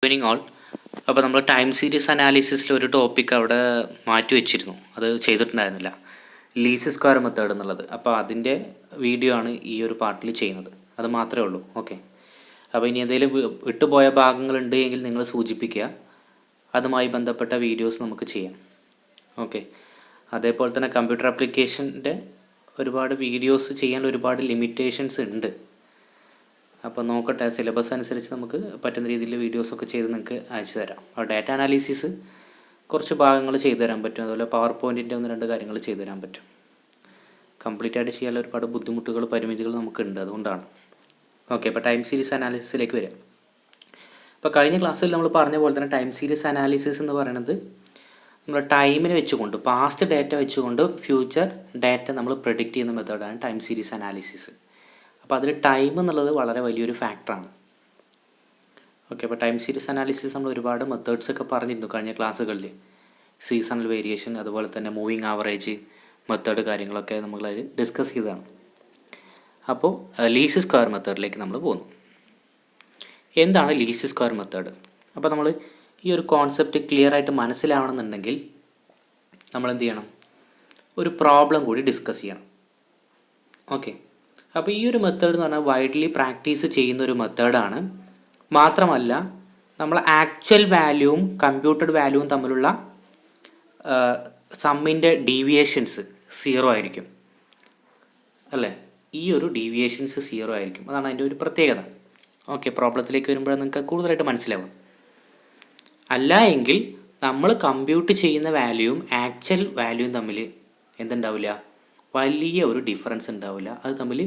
Evening all. അപ്പോൾ നമ്മൾ time series അനാലിസിസിൽ ഒരു ടോപ്പിക്ക് അവിടെ മാറ്റി വെച്ചിരുന്നു, അത് ചെയ്തിട്ടുണ്ടായിരുന്നില്ല, ലീസ്റ്റ് സ്ക്വയർ മെത്തേഡ് എന്നുള്ളത്. അപ്പോൾ അതിൻ്റെ വീഡിയോ ആണ് ഈ ഒരു പാർട്ടിൽ ചെയ്യുന്നത്, അത് മാത്രമേ ഉള്ളൂ. ഓക്കെ, അപ്പോൾ ഇനി എന്തെങ്കിലും വിട്ടുപോയ ഭാഗങ്ങളുണ്ട് എങ്കിൽ നിങ്ങൾ സൂചിപ്പിക്കുക, അതുമായി ബന്ധപ്പെട്ട വീഡിയോസ് നമുക്ക് ചെയ്യാം. ഓക്കെ, അതേപോലെ തന്നെ കമ്പ്യൂട്ടർ ആപ്ലിക്കേഷൻ്റെ ഒരുപാട് വീഡിയോസ് ചെയ്യാൻ ഒരുപാട് ലിമിറ്റേഷൻസ് ഉണ്ട്. അപ്പോൾ നോക്കട്ടെ, സിലബസ് അനുസരിച്ച് നമുക്ക് പറ്റുന്ന രീതിയിൽ വീഡിയോസൊക്കെ ചെയ്ത് നിങ്ങൾക്ക് അയച്ചു തരാം. അപ്പോൾ ഡാറ്റ അനാലിസിസ് കുറച്ച് ഭാഗങ്ങൾ ചെയ്തു തരാൻ പറ്റും, അതുപോലെ പവർ പോയിൻറ്റിൻ്റെ 1-2 കാര്യങ്ങൾ ചെയ്തു തരാൻ പറ്റും. കംപ്ലീറ്റ് ആയിട്ട് ചെയ്യാൻ ഒരുപാട് ബുദ്ധിമുട്ടുകൾ, പരിമിതികൾ നമുക്കുണ്ട്, അതുകൊണ്ടാണ്. ഓക്കെ, അപ്പോൾ ടൈം സീരീസ് അനാലിസിസിലേക്ക് വരാം. അപ്പോൾ കഴിഞ്ഞ ക്ലാസ്സിൽ നമ്മൾ പറഞ്ഞ പോലെ തന്നെ ടൈം സീരീസ് അനാലിസിസ് എന്ന് പറയുന്നത് നമ്മൾ ടൈമിനെ വെച്ചുകൊണ്ട്, പാസ്റ്റ് ഡാറ്റ വെച്ചുകൊണ്ട് ഫ്യൂച്ചർ ഡാറ്റ നമ്മൾ പ്രെഡിക്റ്റ് ചെയ്യുന്ന മെത്തേഡാണ് ടൈം സീരീസ് അനാലിസിസ്. അപ്പോൾ അതിൽ ടൈം എന്നുള്ളത് വളരെ വലിയൊരു ഫാക്ടറാണ്. ഓക്കെ, അപ്പോൾ ടൈം സീരീസ് അനാലിസിസ് നമ്മൾ ഒരുപാട് മെത്തേഡ്സ് ഒക്കെ പറഞ്ഞിരുന്നു കഴിഞ്ഞ ക്ലാസ്സുകളിൽ. സീസണൽ വേരിയേഷൻ, അതുപോലെ തന്നെ മൂവിങ് ആവറേജ് മെത്തേഡ്, കാര്യങ്ങളൊക്കെ നമ്മൾ ഡിസ്കസ് ചെയ്തതാണ്. അപ്പോൾ ലീസ്റ്റ് സ്ക്വയർ മെത്തേഡിലേക്ക് നമ്മൾ പോകുന്നു. എന്താണ് ലീസ്റ്റ് സ്ക്വയർ മെത്തേഡ്? അപ്പോൾ നമ്മൾ ഈ ഒരു കോൺസെപ്റ്റ് ക്ലിയർ ആയിട്ട് മനസ്സിലാവണമെന്നുണ്ടെങ്കിൽ നമ്മൾ എന്ത് ചെയ്യണം? ഒരു പ്രോബ്ലം കൂടി ഡിസ്കസ് ചെയ്യണം. ഓക്കെ, അപ്പോൾ ഈ ഒരു മെത്തേഡ് എന്ന് പറഞ്ഞാൽ വൈഡ്ലി പ്രാക്ടീസ് ചെയ്യുന്ന ഒരു മെത്തേഡാണ്. മാത്രമല്ല നമ്മൾ ആക്ച്വൽ വാല്യൂവും കമ്പ്യൂട്ടഡ് വാല്യൂവും തമ്മിലുള്ള സമ്മിൻ്റെ ഡീവിയേഷൻസ് 0 ആയിരിക്കും, അല്ലേ? ഈ ഒരു ഡീവിയേഷൻസ് 0 ആയിരിക്കും, അതാണ് അതിൻ്റെ ഒരു പ്രത്യേകത. ഓക്കെ, പ്രോബ്ലത്തിലേക്ക് വരുമ്പോഴാണ് നിങ്ങൾക്ക് കൂടുതലായിട്ട് മനസ്സിലാവും. അല്ല എങ്കിൽ നമ്മൾ കമ്പ്യൂട്ട് ചെയ്യുന്ന വാല്യൂവും ആക്ച്വൽ വാല്യൂവും തമ്മിൽ എന്തുണ്ടാവില്ല? വലിയ ഒരു ഡിഫറൻസ് ഉണ്ടാവില്ല. അത് തമ്മിൽ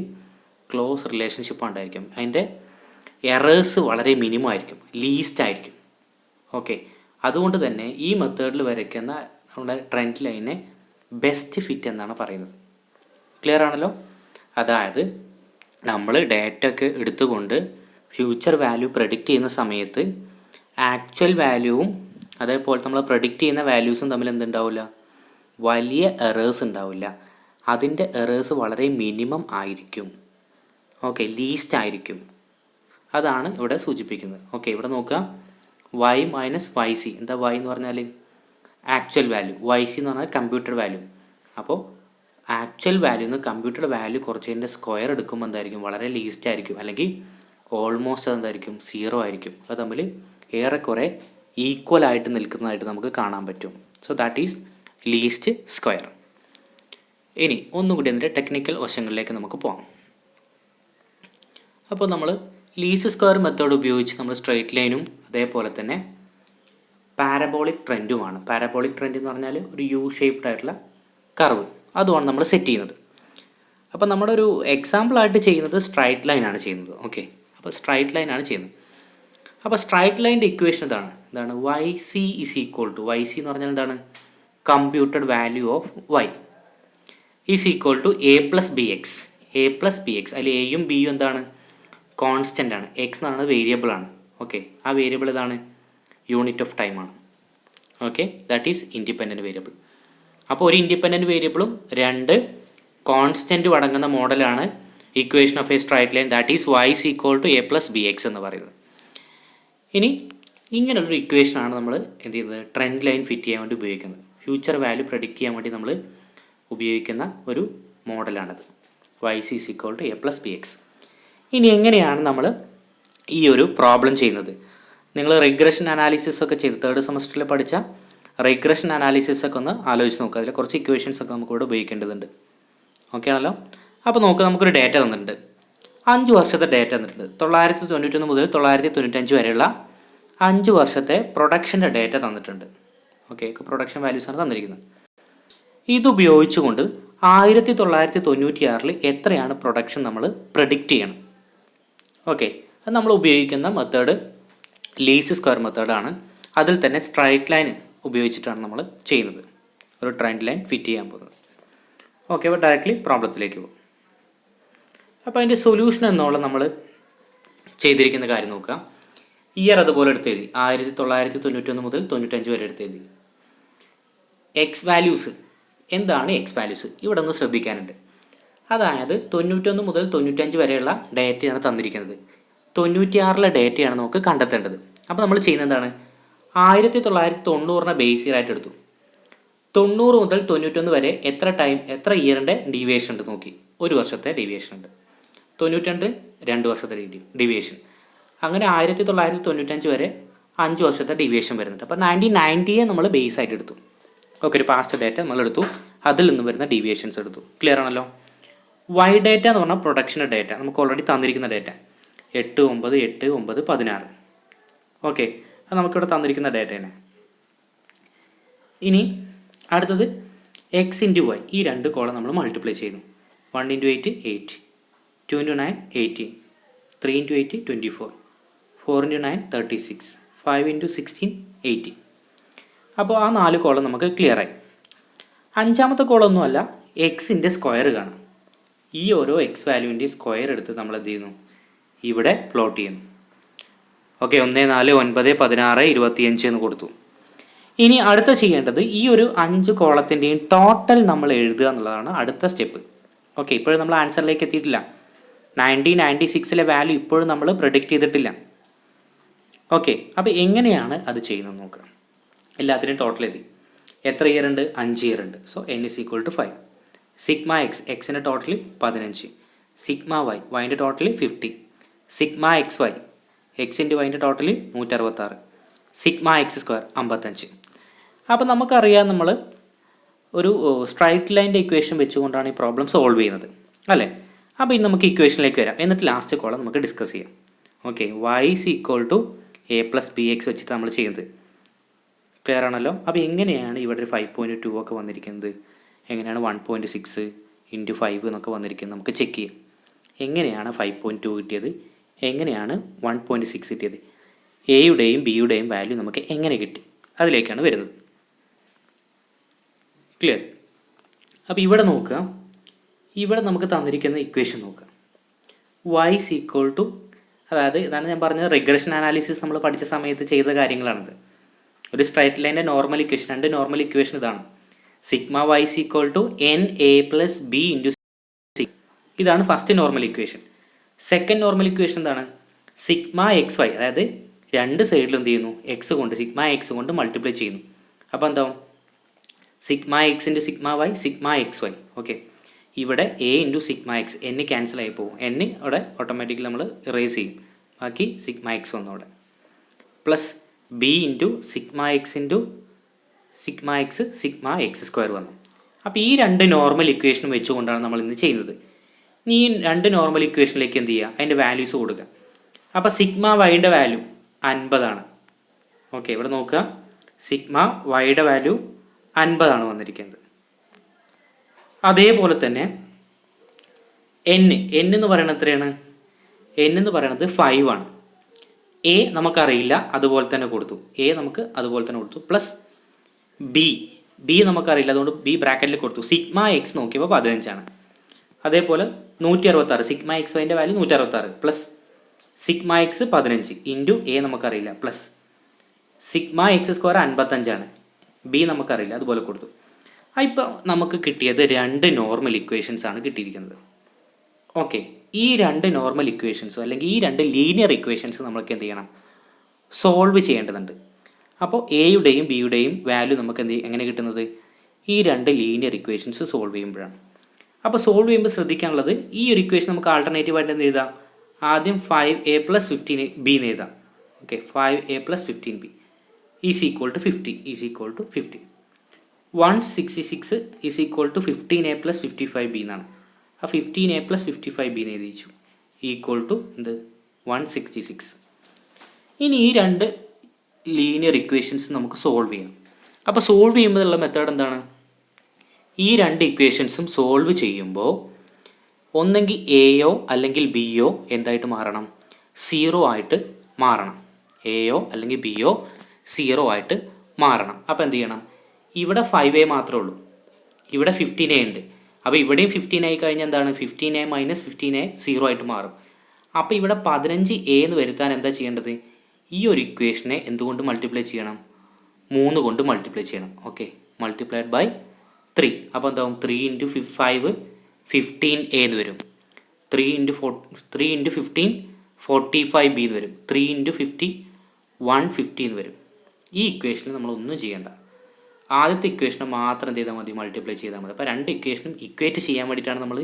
ക്ലോസ് റിലേഷൻഷിപ്പ് ഉണ്ടായിരിക്കും. അതിൻ്റെ എറേഴ്സ് വളരെ മിനിമം ആയിരിക്കും, ലീസ്റ്റ് ആയിരിക്കും. ഓക്കെ, അതുകൊണ്ട് തന്നെ ഈ മെത്തേഡിൽ വരയ്ക്കുന്ന നമ്മുടെ ട്രെൻഡ് ലൈനെ ബെസ്റ്റ് ഫിറ്റ് എന്നാണ് പറയുന്നത്. ക്ലിയർ ആണല്ലോ? അതായത് നമ്മൾ ഡാറ്റ ഒക്കെ എടുത്തുകൊണ്ട് ഫ്യൂച്ചർ വാല്യൂ പ്രെഡിക്റ്റ് ചെയ്യുന്ന സമയത്ത് ആക്ച്വൽ വാല്യൂവും അതേപോലെ നമ്മൾ പ്രെഡിക്റ്റ് ചെയ്യുന്ന വാല്യൂസും തമ്മിൽ എന്തുണ്ടാവില്ല? വലിയ എറേഴ്സ് ഉണ്ടാവില്ല. അതിൻ്റെ എറേഴ്സ് വളരെ മിനിമം ആയിരിക്കും. ഓക്കെ, ലീസ്റ്റ് ആയിരിക്കും. അതാണ് ഇവിടെ സൂചിപ്പിക്കുന്നത്. ഓക്കെ, ഇവിടെ നോക്കുക, y മൈനസ് വൈ സി. എന്താ y എന്ന് പറഞ്ഞാൽ? Actual value. വൈ സി എന്ന് പറഞ്ഞാൽ കമ്പ്യൂട്ടഡ് വാല്യൂ. അപ്പോൾ ആക്ച്വൽ വാല്യൂ നിന്ന് കമ്പ്യൂട്ടഡ് വാല്യൂ കുറച്ചതിൻ്റെ സ്ക്വയർ എടുക്കുമ്പോൾ എന്തായിരിക്കും? വളരെ ലീസ്റ്റ് ആയിരിക്കും, അല്ലെങ്കിൽ ഓൾമോസ്റ്റ് അതെന്തായിരിക്കും? 0 ആയിരിക്കും. അത് തമ്മിൽ ഏറെക്കുറെ ഈക്വൽ ആയിട്ട് നിൽക്കുന്നതായിട്ട് നമുക്ക് കാണാൻ പറ്റും. So that is least square. ഇനി ഒന്നുകൂടി അതിൻ്റെ ടെക്നിക്കൽ വശങ്ങളിലേക്ക് നമുക്ക് പോകാം. അപ്പോൾ നമ്മൾ ലീസ്റ്റ് സ്ക്വയർ മെത്തേഡ് ഉപയോഗിച്ച് നമ്മൾ സ്ട്രെയിറ്റ് ലൈനും അതേപോലെ തന്നെ പാരബോളിക് ട്രെൻഡുമാണ്. പാരബോളിക് ട്രെൻഡ് എന്ന് പറഞ്ഞാൽ ഒരു യു ഷേപ്ഡ് ആയിട്ടുള്ള കർവ്, അതുമാണ് നമ്മൾ സെറ്റ് ചെയ്യുന്നത്. അപ്പോൾ നമ്മുടെ ഒരു എക്സാമ്പിളായിട്ട് ചെയ്യുന്നത് സ്ട്രൈറ്റ് ലൈനാണ് ചെയ്യുന്നത്. ഓക്കെ, അപ്പോൾ സ്ട്രൈറ്റ് ലൈനാണ് ചെയ്യുന്നത്. അപ്പോൾ സ്ട്രൈറ്റ് ലൈൻ്റെ ഇക്വേഷൻ എന്താണ്? Y C is equal to, Y C എന്ന് പറഞ്ഞാൽ എന്താണ്? Computed value of Y is equal to A plus B X. A plus B X, അതിൽ എയും ബിയും എന്താണ്? കോൺസ്റ്റൻ്റ് ആണ്. എക്സ് എന്ന് പറയുന്നത് വേരിയബിൾ ആണ്. ഓക്കെ, ആ വേരിയബിൾ ഇതാണ് യൂണിറ്റ് ഓഫ് ടൈം ആണ്. Okay, that is independent variable. അപ്പോൾ ഒരു ഇൻഡിപെൻഡൻറ്റ് വേരിയബിളും 2 കോൺസ്റ്റൻറ്റും അടങ്ങുന്ന മോഡലാണ് equation of a straight line, that is Y is equal to A plus B X എന്ന് പറയുന്നത്. ഇനി ഇങ്ങനൊരു ഇക്വേഷനാണ് നമ്മൾ എന്ത് ചെയ്യുന്നത്? ട്രെൻഡ് ലൈൻ ഫിറ്റ് ചെയ്യാൻ വേണ്ടി ഉപയോഗിക്കുന്നത്. ഫ്യൂച്ചർ വാല്യൂ പ്രെഡിക്റ്റ് ചെയ്യാൻ വേണ്ടി നമ്മൾ ഉപയോഗിക്കുന്ന ഒരു മോഡലാണിത്, Y C is equal to A plus B X. ഇനി എങ്ങനെയാണ് നമ്മൾ ഈ ഒരു പ്രോബ്ലം ചെയ്യുന്നത്? നിങ്ങൾ റിഗ്രഷൻ അനാലിസിസ് ഒക്കെ ചെയ്ത് 3rd സെമസ്റ്ററിൽ പഠിച്ച റിഗ്രഷൻ അനാലിസിസ് ഒക്കെ ഒന്ന് ആലോചിച്ച് നോക്കുക. അതിൽ കുറച്ച് ഇക്വേഷൻസ് ഒക്കെ നമുക്കിവിടെ ഉപയോഗിക്കേണ്ടതുണ്ട്. ഓക്കെ ആണല്ലോ? അപ്പോൾ നോക്കുക, നമുക്കൊരു ഡാറ്റ തന്നിട്ടുണ്ട്, 5 വർഷത്തെ ഡാറ്റ തന്നിട്ടുണ്ട്. 991 മുതൽ 995 വരെയുള്ള 5 വർഷത്തെ പ്രൊഡക്ഷൻ്റെ ഡാറ്റ തന്നിട്ടുണ്ട്. ഓക്കെ, പ്രൊഡക്ഷൻ വാല്യൂസാണ് തന്നിരിക്കുന്നത്. ഇതുപയോഗിച്ചുകൊണ്ട് 1996 എത്രയാണ് പ്രൊഡക്ഷൻ നമ്മൾ പ്രെഡിക്റ്റ് ചെയ്യണം. ഓക്കെ, അത് നമ്മൾ ഉപയോഗിക്കുന്ന മെത്തേഡ് ലീസ്റ്റ് സ്ക്വയർ മെത്തേഡാണ്. അതിൽ തന്നെ സ്ട്രൈറ്റ് ലൈൻ ഉപയോഗിച്ചിട്ടാണ് നമ്മൾ ചെയ്യുന്നത്, ഒരു ട്രെൻഡ് ലൈൻ ഫിറ്റ് ചെയ്യാൻ പോകുന്നത്. ഓക്കെ, അപ്പോൾ ഡയറക്റ്റ്ലി പ്രോബ്ലത്തിലേക്ക് പോകും. അപ്പോൾ അതിൻ്റെ സൊല്യൂഷൻ എന്നുള്ള നമ്മൾ ചെയ്തിരിക്കുന്ന കാര്യം നോക്കുക. ഇയർ അതുപോലെ എടുത്തെഴുതി, 1991 മുതൽ 95 വരെ എടുത്തെഴുതി. എക്സ് വാല്യൂസ്, എന്താണ് എക്സ് വാല്യൂസ്? ഇവിടെ ഒന്ന് ശ്രദ്ധിക്കാനുണ്ട്. അതായത് 91 മുതൽ 95 വരെയുള്ള ഡേറ്റയാണ് തന്നിരിക്കുന്നത്. 96 ഡേറ്റയാണ് നമുക്ക് കണ്ടെത്തേണ്ടത്. അപ്പോൾ നമ്മൾ ചെയ്യുന്നത് എന്താണ്, 1990 ബേസ് ഇയർ ആയിട്ട് എടുത്തു. 90 മുതൽ 91 വരെ എത്ര ഇയറിൻ്റെ ഡീവിയേഷൻ ഉണ്ട് നോക്കി. ഒരു വർഷത്തെ ഡീവിയേഷൻ ഉണ്ട്. 92 2 വർഷത്തെ ഡീവിയേഷൻ. അങ്ങനെ 1995 വരെ 5 വർഷത്തെ ഡീവിയേഷൻ വരുന്നുണ്ട്. അപ്പോൾ 1990 നമ്മൾ ബേസ് ആയിട്ട് എടുത്തു. ഓക്കെ, ഒരു പാസ്റ്റ് ഡേറ്റ നമ്മൾ എടുത്തു, അതിൽ നിന്ന് വരുന്ന ഡീവിയേഷൻസ് എടുത്തു. ക്ലിയർ ആണല്ലോ. വൈ ഡേറ്റ എന്ന് പറഞ്ഞാൽ പ്രൊഡക്ഷൻ ഡേറ്റ, നമുക്ക് ഓൾറെഡി തന്നിരിക്കുന്ന ഡേറ്റ 8 9 8 9 16. ഓക്കെ, അത് നമുക്കിവിടെ തന്നിരിക്കുന്ന ഡേറ്റ തന്നെ. ഇനി അടുത്തത് എക്സ് ഇൻറ്റു വൈ. ഈ രണ്ട് കോളം നമ്മൾ മൾട്ടിപ്ലൈ ചെയ്യുന്നു. 1 × 8 8, 2 × 9 18, 3 × 8 24, 4 × 9 36, 5 × 16 80. അപ്പോൾ ആ 4 കോളം നമുക്ക് ക്ലിയറായി. അഞ്ചാമത്തെ കോളമൊന്നുമല്ല, എക്സിൻ്റെ സ്ക്വയർ കാണാം. ഈ ഓരോ എക്സ് വാല്യൂവിൻ്റെ സ്ക്വയർ എടുത്ത് നമ്മൾ എന്ത് ചെയ്യുന്നു, ഇവിടെ പ്ലോട്ട് ചെയ്യുന്നു. ഓക്കെ, 1 4 9 16 25 എന്ന് കൊടുത്തു. ഇനി അടുത്ത ചെയ്യേണ്ടത് ഈ ഒരു 5 കോളത്തിൻ്റെയും ടോട്ടൽ നമ്മൾ എഴുതുക എന്നുള്ളതാണ് അടുത്ത സ്റ്റെപ്പ്. ഓക്കെ, ഇപ്പോഴും നമ്മൾ ആൻസറിലേക്ക് എത്തിയിട്ടില്ല. 1996 വാല്യൂ ഇപ്പോഴും നമ്മൾ പ്രെഡിക്റ്റ് ചെയ്തിട്ടില്ല. ഓക്കെ, അപ്പോൾ എങ്ങനെയാണ് അത് ചെയ്യുന്നത് നോക്കുക. എല്ലാത്തിനും ടോട്ടൽ എഴുതി. എത്ര ഇയർ ഉണ്ട്? 5 ഇയർ ഉണ്ട്. So n = 5. സിഗ്മ എക്സ്, എക്സിൻ്റെ ടോട്ടൽ 15. സിഗ്മ വൈ, വൈൻ്റെ total 50. Sigma X Y, X into വൈൻ്റെ ടോട്ടൽ 166. Sigma X square 55. അപ്പോൾ നമുക്കറിയാം നമ്മൾ ഒരു സ്ട്രൈറ്റ് ലൈൻ്റെ ഇക്വേഷൻ വെച്ചുകൊണ്ടാണ് ഈ പ്രോബ്ലം സോൾവ് ചെയ്യുന്നത് അല്ലേ. അപ്പോൾ ഇനി നമുക്ക് ഇക്വേഷനിലേക്ക് വരാം, എന്നിട്ട് ലാസ്റ്റ് കോളം നമുക്ക് ഡിസ്കസ് ചെയ്യാം. ഓക്കെ, y = a + bx വെച്ചിട്ട് നമ്മൾ ചെയ്യുന്നത്. ക്ലിയർ ആണല്ലോ. അപ്പോൾ എങ്ങനെയാണ് ഇവിടെ ഒരു 5.2 ഒക്കെ വന്നിരിക്കുന്നത്, എങ്ങനെയാണ് 1.6 × 5 എന്നൊക്കെ വന്നിരിക്കുന്നത് നമുക്ക് ചെക്ക് ചെയ്യാം. എങ്ങനെയാണ് 5.2 കിട്ടിയത്, എങ്ങനെയാണ് 1.6 കിട്ടിയത്, എയുടെയും ബിയുടെയും വാല്യൂ നമുക്ക് എങ്ങനെ കിട്ടി, അതിലേക്കാണ് വരുന്നത്. ക്ലിയർ. അപ്പോൾ ഇവിടെ നോക്കുക, ഇവിടെ നമുക്ക് തന്നിരിക്കുന്ന ഇക്വേഷൻ നോക്കുക. y = അതായത് ഇതാണ് ഞാൻ പറഞ്ഞത്, റിഗ്രഷൻ അനാലിസിസ് നമ്മൾ പഠിച്ച സമയത്ത് ചെയ്ത കാര്യങ്ങളാണിത്. ഒരു സ്ട്രൈറ്റ് ലൈൻ്റെ നോർമൽ ഇക്വേഷൻ, രണ്ട് നോർമൽ ഇക്വേഷൻ ഇതാണ്. Sigma y = na + b × c. ഇതാണ് first normal equation. Second normal equation എന്താണ്? സിഗ്മ എക്സ് വൈ, അതായത് രണ്ട് സൈഡിലും എന്ത് ചെയ്യുന്നു, എക്സ് കൊണ്ട് സിഗ്മ എക്സ് കൊണ്ട് മൾട്ടിപ്ലൈ ചെയ്യുന്നു. അപ്പോൾ എന്താവും, sigma X into sigma Y, sigma X Y. Okay, ഇവിടെ A into sigma X, n cancel ആയി പോകും. n അവിടെ ഓട്ടോമാറ്റിക്കലി നമ്മൾ ഇറേസ് ചെയ്യും, ബാക്കി സിഗ്മ എക്സ് വന്നു അവിടെ. Plus B into sigma X into sigma X, sigma X square വന്നു. അപ്പോൾ ഈ രണ്ട് നോർമൽ ഇക്വേഷനും വെച്ചുകൊണ്ടാണ് നമ്മൾ ഇന്ന് ചെയ്യുന്നത്. ഇനി ഈ രണ്ട് നോർമൽ ഇക്വേഷനിലേക്ക് എന്ത് ചെയ്യുക, അതിൻ്റെ വാല്യൂസ് കൊടുക്കുക. അപ്പോൾ സിഗ്മ വൈയുടെ വാല്യൂ 50 ആണ്. ഓക്കെ, ഇവിടെ നോക്കുക, സിഗ്മ വൈയുടെ വാല്യൂ 50 ആണ് വന്നിരിക്കുന്നത്. അതേപോലെ തന്നെ n എന്ന് പറയുന്നത് എത്രയാണ്? n എന്ന് പറയുന്നത് 5 ആണ്. എ നമുക്കറിയില്ല, അതുപോലെ തന്നെ കൊടുത്തു. എ നമുക്ക് അതുപോലെ തന്നെ കൊടുത്തു. പ്ലസ് ബി നമുക്കറിയില്ല, അതുകൊണ്ട് ബി ബ്രാക്കറ്റിൽ കൊടുത്തു. സിഗ്മ എക്സ് നോക്കിയപ്പോൾ 15 ആണ്. അതേപോലെ 166, സിഗ്മ എക്സ് വൈൻ്റെ value 166 plus sigma X 15 into A നമുക്കറിയില്ല, പ്ലസ് സിഗ്മ എക്സ് സ്ക്വയർ 55 ആണ്. ബി നമുക്കറിയില്ല, അതുപോലെ കൊടുത്തു. ഇപ്പോൾ നമുക്ക് കിട്ടിയത് രണ്ട് നോർമൽ ഇക്വേഷൻസ് ആണ് കിട്ടിയിരിക്കുന്നത്. ഓക്കെ, ഈ രണ്ട് നോർമൽ ഇക്വേഷൻസോ അല്ലെങ്കിൽ ഈ രണ്ട് ലീനിയർ ഇക്വേഷൻസ് നമ്മൾക്ക് എന്ത് ചെയ്യണം, സോൾവ് ചെയ്യേണ്ടതുണ്ട്. അപ്പോൾ എയുടെയും ബിയുടെയും വാല്യൂ നമുക്ക് എങ്ങനെ കിട്ടുന്നത്, ഈ രണ്ട് ലീനിയർ ഇക്വേഷൻസ് സോൾവ് ചെയ്യുമ്പോഴാണ്. അപ്പോൾ സോൾവ് ചെയ്യുമ്പോൾ ശ്രദ്ധിക്കാനുള്ളത്, ഈ ഒരു ഇക്വേഷൻ നമുക്ക് ആൾട്ടർനേറ്റീവായിട്ട് എന്ത് എഴുതാം, ആദ്യം 5a + 15b എന്ന് എഴുതാം. Okay, 5a + 15b = 50 = 50. 166 = 15a + 55b എന്നാണ്. ആ 15a + 55b എന്ന് എഴുതിച്ചു എന്ത് 166. ഇനി ഈ രണ്ട് ലീനിയർ ഇക്വേഷൻസ് നമുക്ക് സോൾവ് ചെയ്യാം. അപ്പോൾ സോൾവ് ചെയ്യുമ്പോഴുള്ള മെത്തേഡ് എന്താണ്, ഈ രണ്ട് ഇക്വേഷൻസും സോൾവ് ചെയ്യുമ്പോൾ ഒന്നെങ്കിൽ എയോ അല്ലെങ്കിൽ ബിയോ എന്തായിട്ട് മാറണം, 0 ആയിട്ട് മാറണം. എയോ അല്ലെങ്കിൽ ബിയോ 0 ആയിട്ട് മാറണം. അപ്പോൾ എന്ത് ചെയ്യണം, ഇവിടെ 5a മാത്രമേ ഉള്ളൂ, ഇവിടെ 15a ഉണ്ട്. അപ്പോൾ ഇവിടെയും 15 ആയി കഴിഞ്ഞാൽ എന്താണ്, 15a - 15a 0 ആയിട്ട് മാറും. അപ്പോൾ ഇവിടെ 15a എന്ന് വരുത്താൻ എന്താ ചെയ്യേണ്ടത്, ഈ ഒരു ഇക്വേഷനെ എന്തുകൊണ്ട് മൾട്ടിപ്ലൈ ചെയ്യണം, 3 കൊണ്ട് മൾട്ടിപ്ലൈ ചെയ്യണം. Okay, multiplied by 3. അപ്പോൾ എന്താവും, 3 × 5 15a എന്ന് വരും. 3 × 15 45b എന്ന് വരും. 3 × 50 150 എന്ന് വരും. ഈ ഇക്വേഷനിൽ നമ്മളൊന്നും ചെയ്യേണ്ട. ആദ്യത്തെ ഇക്വേഷനെ മാത്രം എന്ത് ചെയ്താൽ മതി, മൾട്ടിപ്ലൈ ചെയ്താൽ മതി. അപ്പോൾ രണ്ട് ഇക്വേഷനും ഇക്വേറ്റ് ചെയ്യാൻ വേണ്ടിയിട്ടാണ് നമ്മൾ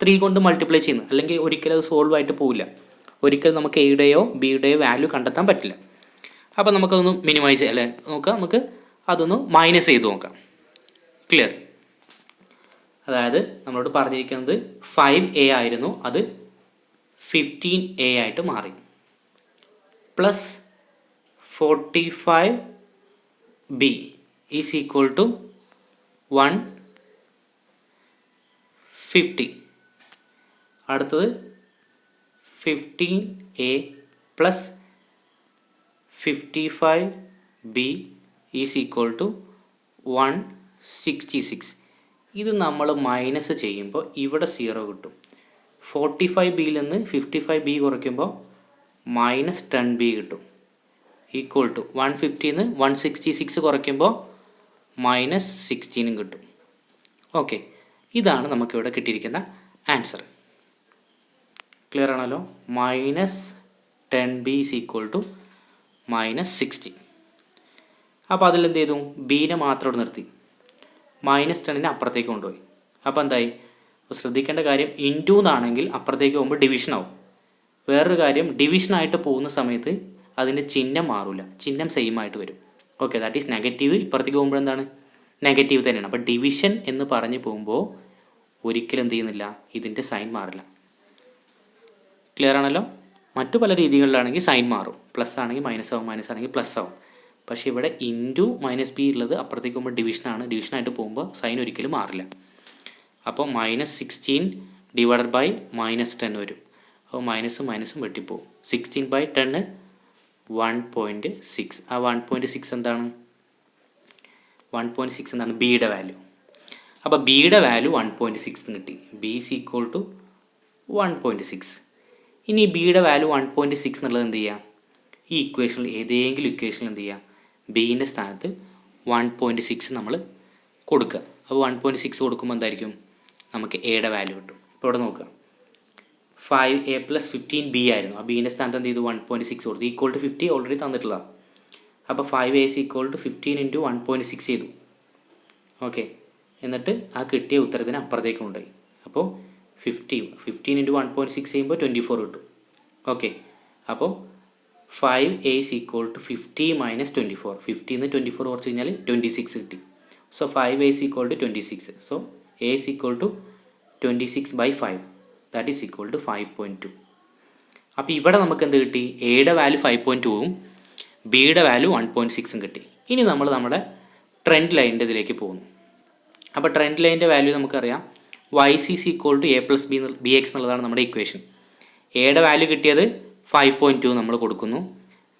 3 കൊണ്ട് മൾട്ടിപ്ലൈ ചെയ്യുന്നത്. അല്ലെങ്കിൽ ഒരിക്കലും അത് സോൾവ് ആയിട്ട് പോവില്ല. ഒരിക്കലും നമുക്ക് എയുടെയോ ബിയുടെയോ വാല്യൂ കണ്ടെത്താൻ പറ്റില്ല. അപ്പോൾ നമുക്കതൊന്ന് മിനിമൈസ് അല്ലേ നോക്കാം, നമുക്ക് അതൊന്ന് മൈനസ് ചെയ്ത് നോക്കാം. ക്ലിയർ? അതായത് നമ്മളോട് പറഞ്ഞിരിക്കുന്നത് 5a ആയിരുന്നു, അത് 15a ആയിട്ട് മാറി. Plus 45b is equal to 150. അടുത്തത് 15a plus 55b is equal to 166. ഇത് നമ്മൾ മൈനസ് ചെയ്യുമ്പോൾ ഇവിടെ 0 കിട്ടും. 45bയിൽ നിന്ന് 55b കുറയ്ക്കുമ്പോൾ മൈനസ് 10b കിട്ടും. ഈക്വൽ ടു 150ൽ നിന്ന് 166 കുറയ്ക്കുമ്പോൾ മൈനസ് 16 കിട്ടും. ഓക്കെ, ഇതാണ് നമുക്കിവിടെ കിട്ടിയിരിക്കുന്ന ആൻസർ. ക്ലിയർ ആണല്ലോ? Minus 10b is equal to minus 16. അപ്പോൾ അതിലെന്ത് ചെയ്തു, ബീനെ മാത്രം ഇവിടെ നിർത്തി, മൈനസ് 10നെ അപ്പുറത്തേക്ക് കൊണ്ടുപോയി. അപ്പോൾ എന്തായി? അപ്പോൾ ശ്രദ്ധിക്കേണ്ട കാര്യം, ഇൻറ്റു എന്നാണെങ്കിൽ അപ്പുറത്തേക്ക് പോകുമ്പോൾ ഡിവിഷൻ ആവും. വേറൊരു കാര്യം, ഡിവിഷനായിട്ട് പോകുന്ന സമയത്ത് അതിൻ്റെ ചിഹ്നം മാറില്ല, ചിഹ്നം സെയിം ആയിട്ട് വരും. Okay, that is negative. ഇപ്പുറത്തേക്ക് പോകുമ്പോൾ എന്താണ്, നെഗറ്റീവ് തന്നെയാണ്. അപ്പോൾ ഡിവിഷൻ എന്ന് പറഞ്ഞ് പോകുമ്പോൾ ഒരിക്കലും എന്ത് ചെയ്യുന്നില്ല, ഇതിൻ്റെ സൈൻ മാറില്ല. ക്ലിയർ ആണല്ലോ? മറ്റു പല രീതികളിലാണെങ്കിൽ സൈൻ മാറും. പ്ലസ് ആണെങ്കിൽ മൈനസ് ആവും, മൈനസ് ആണെങ്കിൽ പ്ലസ് ആവും. പക്ഷേ ഇവിടെ ഇൻറ്റു മൈനസ് ബി ഉള്ളത് അപ്പുറത്തേക്ക് പോകുമ്പോൾ ഡിവിഷനാണ്. ഡിവിഷനായിട്ട് പോകുമ്പോൾ സൈൻ ഒരിക്കലും മാറില്ല. അപ്പോൾ മൈനസ് 16 ഡിവൈഡഡ് ബൈ മൈനസ് 10 വരും. അപ്പോൾ മൈനസും മൈനസും വെട്ടിപ്പോവും. 16/10 1.6. ആ 1.6 എന്താണ്? 1.6 എന്താണ്? ബിയുടെ വാല്യൂ. അപ്പോൾ ബിയുടെ വാല്യൂ 1.6 കിട്ടി. B is equal to 1.6. ഇനി ബിയുടെ വാല്യൂ 1.6 എന്നുള്ളത് എന്ത് ചെയ്യുക, ഈ ഇക്വേഷനിൽ ഏതെങ്കിലും ഇക്വേഷനിൽ എന്ത് ചെയ്യുക, ബീൻ്റെ സ്ഥാനത്ത് 1.6 നമ്മൾ കൊടുക്കുക. അപ്പോൾ 1.6 കൊടുക്കുമ്പോൾ എന്തായിരിക്കും, നമുക്ക് എയുടെ വാല്യൂ കിട്ടും. ഇപ്പോൾ ഇവിടെ നോക്കുക, 5a പ്ലസ് 15b ആയിരുന്നു. ആ ബീൻ്റെ സ്ഥാനത്ത് എന്ത് ചെയ്തു, 1.6 കൊടുത്തു. ഈക്വൽ ടു 50 ഓൾറെഡി തന്നിട്ടുള്ളതാണ്. അപ്പോൾ 5a is equal to 15 into 1.6 ചെയ്തു. ഓക്കെ, എന്നിട്ട് ആ കിട്ടിയ ഉത്തരത്തിന് അപ്പുറത്തേക്ക് കൊണ്ടുപോയി. അപ്പോൾ 15 ഇൻറ്റു 1.6 ചെയ്യുമ്പോൾ 24 കിട്ടും. ഓക്കെ, അപ്പോൾ 5a is equal to 50 minus 24. 50 നിന്ന് 24 കുറച്ച് കഴിഞ്ഞാൽ 26 കിട്ടി. So 5a is equal to 26. So a is equal to 26/5. That is equal to 5.2. അപ്പോൾ ഇവിടെ നമുക്ക് എന്ത് കിട്ടി, എയുടെ വാല്യൂ 5.2ഉം ബിയുടെ വാല്യൂ 1.6ഉം കിട്ടി. ഇനി നമ്മൾ നമ്മുടെ ട്രെൻഡ് ലൈനിൻ്റെ ഇതിലേക്ക് പോകുന്നു. അപ്പോൾ ട്രെൻഡ് ലൈനിൻ്റെ വാല്യൂ നമുക്കറിയാം, y is equal to a plus bx എന്നുള്ളതാണ് നമ്മുടെ ഇക്വേഷൻ. എയുടെ വാല്യൂ കിട്ടിയത് 5.2 നമ്മൾ കൊടുക്കുന്നു,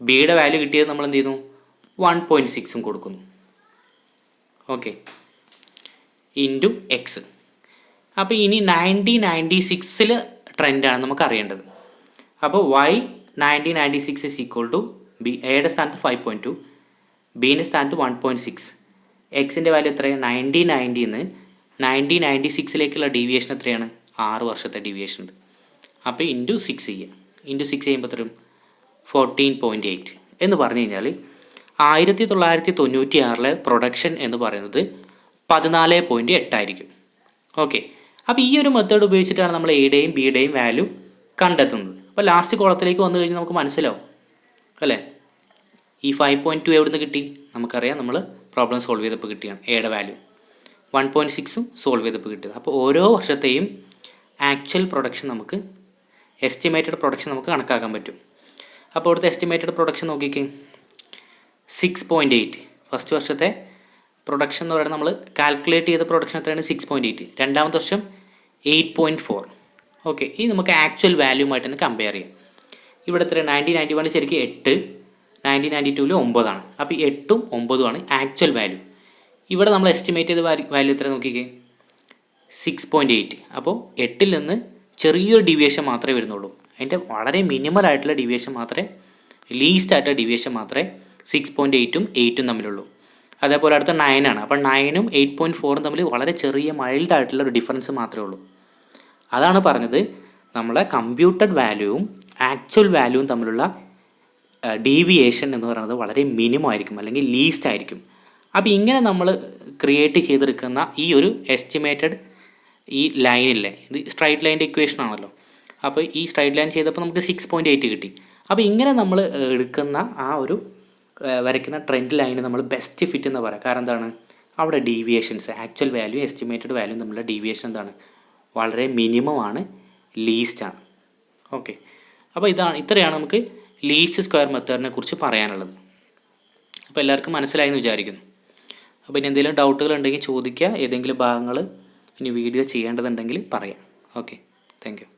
ബിയുടെ വാല്യൂ കിട്ടിയത് നമ്മൾ എന്ത് ചെയ്യുന്നു, 1.6ഉം കൊടുക്കുന്നു. Okay, into X. അപ്പോൾ ഇനി 1996 ട്രെൻഡാണ് നമുക്ക് അറിയേണ്ടത്. അപ്പോൾ y 1996 is equal to B, എയുടെ സ്ഥാനത്ത് 5.2, ബീൻ്റെ സ്ഥാനത്ത് 1.6. എക്സിൻ്റെ വാല്യൂ എത്രയാണ്, 1990 നിന്ന് 1996 ഡീവിയേഷൻ എത്രയാണ്, 6 വർഷത്തെ ഡീവിയേഷൻ ഉണ്ട്. അപ്പോൾ ഇൻറ്റു 6 ചെയ്യുക. ഇൻറ്റു 6 ചെയ്യുമ്പോൾ തരും 14.8 എന്ന് പറഞ്ഞു കഴിഞ്ഞാൽ 1996 പ്രൊഡക്ഷൻ എന്ന് പറയുന്നത് 14.8 ആയിരിക്കും. ഓക്കെ, അപ്പോൾ ഈ ഒരു മെത്തേഡ് ഉപയോഗിച്ചിട്ടാണ് നമ്മൾ എയുടെയും ബിയുടെയും വാല്യൂ കണ്ടെത്തുന്നത്. അപ്പോൾ ലാസ്റ്റ് കോളത്തിലേക്ക് വന്നു കഴിഞ്ഞാൽ നമുക്ക് മനസ്സിലാവും അല്ലേ, ഈ 5.2 എവിടെ നിന്ന് കിട്ടി, നമുക്കറിയാം നമ്മൾ പ്രോബ്ലം സോൾവ് ചെയ്തപ്പോൾ കിട്ടിയാണ് എയുടെ വാല്യൂ. 1.6ഉം സോൾവ് ചെയ്തപ്പോൾ കിട്ടിയത്. അപ്പോൾ ഓരോ വർഷത്തെയും ആക്ച്വൽ പ്രൊഡക്ഷൻ നമുക്ക്, എസ്റ്റിമേറ്റഡ് പ്രൊഡക്ഷൻ നമുക്ക് കണക്കാക്കാൻ പറ്റും. അപ്പോൾ ഇവിടുത്തെ എസ്റ്റിമേറ്റഡ് പ്രൊഡക്ഷൻ നോക്കിക്കേ, 6.8. ഫസ്റ്റ് വർഷത്തെ പ്രൊഡക്ഷൻ എന്ന് പറയുന്നത് നമ്മൾ കാൽക്കുലേറ്റ് ചെയ്ത പ്രൊഡക്ഷൻ എത്രയാണ്, 6.8. രണ്ടാമത്തെ വർഷം 8.4. ഓക്കെ, ഇനി നമുക്ക് ആക്ച്വൽ വാല്യൂമായിട്ട് തന്നെ കമ്പയർ ചെയ്യാം. ഇവിടെ എത്ര, 1991 ശരിക്കും 8, 1992 9 ആണ്. അപ്പോൾ 8ഉം 9ഉം ആണ് ആക്ച്വൽ വാല്യൂ. ഇവിടെ നമ്മൾ എസ്റ്റിമേറ്റ് ചെയ്ത വാല്യൂ എത്ര നോക്കിക്കേ, 6.8. അപ്പോൾ 8ൽ നിന്ന് ചെറിയൊരു ഡീവിയേഷൻ മാത്രമേ വരുന്നുള്ളൂ. അതിൻ്റെ വളരെ മിനിമൽ ആയിട്ടുള്ള ഡീവിയേഷൻ മാത്രമേ, ലീസ്റ്റ് ആയിട്ടുള്ള ഡീവിയേഷൻ മാത്രമേ 6.8ഉം 8ഉം തമ്മിലുള്ളൂ. അതേപോലെ അടുത്ത 9 ആണ്. അപ്പോൾ 9ഉം 8.4ഉം തമ്മിൽ വളരെ ചെറിയ മൈൽഡ് ആയിട്ടുള്ള ഒരു ഡിഫറൻസ് മാത്രമേ ഉള്ളൂ. അതാണ് പറഞ്ഞത്, നമ്മളെ കമ്പ്യൂട്ടഡ് വാല്യൂവും ആക്ച്വൽ വാല്യൂവും തമ്മിലുള്ള ഡീവിയേഷൻ എന്ന് പറയുന്നത് വളരെ മിനിമം ആയിരിക്കും അല്ലെങ്കിൽ ലീസ്റ്റ് ആയിരിക്കും. അപ്പോൾ ഇങ്ങനെ നമ്മൾ ക്രിയേറ്റ് ചെയ്തെടുക്കുന്ന ഈ ഒരു എസ്റ്റിമേറ്റഡ് ഈ ലൈനില്ലേ, ഇത് സ്ട്രൈറ്റ് ലൈൻ്റെ ഇക്വേഷൻ ആണല്ലോ. അപ്പോൾ ഈ സ്ട്രൈറ്റ് ലൈൻ ചെയ്തപ്പോൾ നമുക്ക് 6.8 കിട്ടി. അപ്പോൾ ഇങ്ങനെ നമ്മൾ എടുക്കുന്ന ആ ഒരു വരയ്ക്കുന്ന ട്രെൻഡ് ലൈന് നമ്മൾ ബെസ്റ്റ് ഫിറ്റ് എന്ന് പറയാം. കാരണം എന്താണ്, അവിടെ deviations actual value estimated value തമ്മിലുള്ള ഡീവിയേഷൻ എന്താണ്, വളരെ മിനിമം ആണ്, ലീസ്റ്റാണ്. ഓക്കെ, അപ്പോൾ ഇത്രയാണ് നമുക്ക് ലീസ്റ്റ് സ്ക്വയർ മെത്തേഡിനെ കുറിച്ച് പറയാനുള്ളത്. അപ്പോൾ എല്ലാവർക്കും മനസ്സിലായെന്ന് വിചാരിക്കുന്നു. അപ്പോൾ ഇനി എന്തെങ്കിലും ഡൗട്ടുകൾ ഉണ്ടെങ്കിൽ ചോദിക്കുക. ഏതെങ്കിലും ഭാഗങ്ങൾ ഇനി വീഡിയോ ചെയ്യേണ്ടതുണ്ടെങ്കിൽ പറയാം. Okay, thank you.